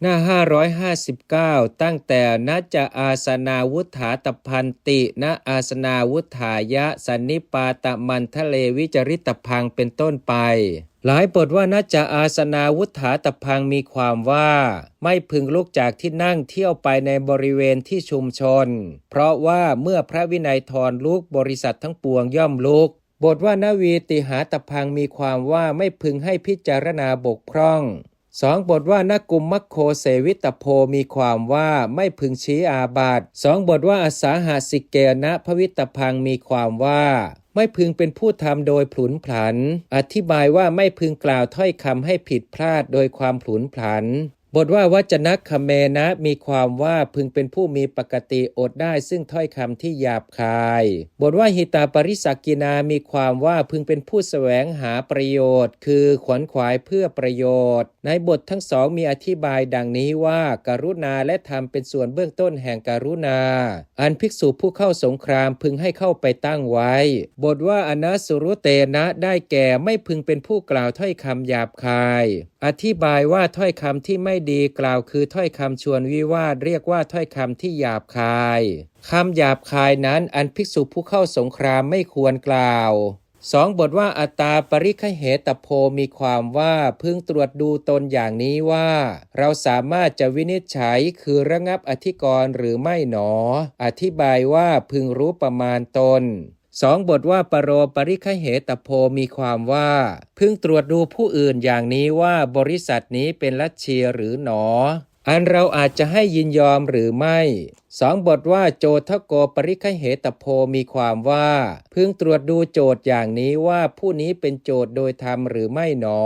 หน้า559ตั้งแต่ณจะอาสนาวุธาตพันติณอาสนาวุธายะสันนิปาตมันทะเลวิจริตพังเป็นต้นไปหลายบทว่าณจะอาสนาวุธาตพังมีความว่าไม่พึงลุกจากที่นั่งเที่ยวไปในบริเวณที่ชุมชนเพราะว่าเมื่อพระวินัยทรลุกบริษัททั้งปวงย่อมลุกบทว่านวีติหาตพังมีความว่าไม่พึงให้พิจารณาบกพร่อง2บทว่านกุมมัคโคเสวิตโพมีความว่าไม่พึงชี้อาบัติ2บทว่าอสาหาสิเกนะภวิตพังมีความว่าไม่พึงเป็นผู้ทำโดยผลุนผลันอธิบายว่าไม่พึงกล่าวถ้อยคำให้ผิดพลาดโดยความผลุนผลันบทว่าวัจนะคเมนะมีความว่าพึงเป็นผู้มีปกติอดได้ซึ่งถ้อยคำที่หยาบคายบทว่าหิตาปริสักกินามีความว่าพึงเป็นผู้แสวงหาประโยชน์คือขวนขวายเพื่อประโยชน์ในบททั้งสองมีอธิบายดังนี้ว่าการุณาและธรรมเป็นส่วนเบื้องต้นแห่งการุณาอันภิกษุผู้เข้าสงครามพึงให้เข้าไปตั้งไว้บทว่าอนัสสุรุเตนะได้แก่ไม่พึงเป็นผู้กล่าวถ้อยคำหยาบคายอธิบายว่าถ้อยคำที่ไม่ดีกล่าวคือถ้อยคำชวนวิวาทเรียกว่าถ้อยคำที่หยาบคายคำหยาบคายนั้นอันภิกษุผู้เข้าสงครามไม่ควรกล่าว2บทว่าอัตตาปริคเหตโพมีความว่าพึงตรวจดูตนอย่างนี้ว่าเราสามารถจะวินิจฉัยคือระงับอธิกรณ์หรือไม่หนออธิบายว่าพึงรู้ประมาณตน2บทว่าปโรปริคเหตโพมีความว่าพึงตรวจดูผู้อื่นอย่างนี้ว่าบริษัทนี้เป็นลัทธิหรือหนออันเราอาจจะให้ยินยอมหรือไม่2บทว่าโจทโกปริคเหตโพมีความว่าพึงตรวจดูโจทย์อย่างนี้ว่าผู้นี้เป็นโจทย์โดยธรรมหรือไม่หนอ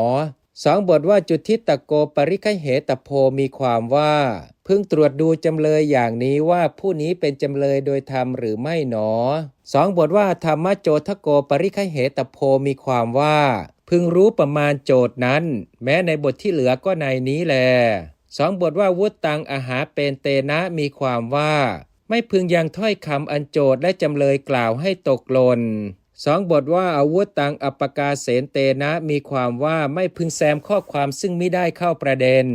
2บทว่าจุทิตโกปริคเหตโพมีความว่าพึงตรวจดูจำเลยอย่างนี้ว่าผู้นี้เป็นจำเลยโดยธรรมหรือไม่หนอ2บทว่าธรรมโจทโกปริคเหตโพมีความว่าพึงรู้ประมาณโจทย์นั้นแม้ในบทที่เหลือก็ในนี้แล2บทว่าวุตตังอาหาเป็นเตนะมีความว่าไม่พึงยังถ้อยคำอันโจทย์และจำเลยกล่าวให้ตกหล่น2บทว่าอาวุธตังอัปปกาเสนเตนะมีความว่าไม่พึงแซมข้อความซึ่งไม่ได้เข้าประเด็น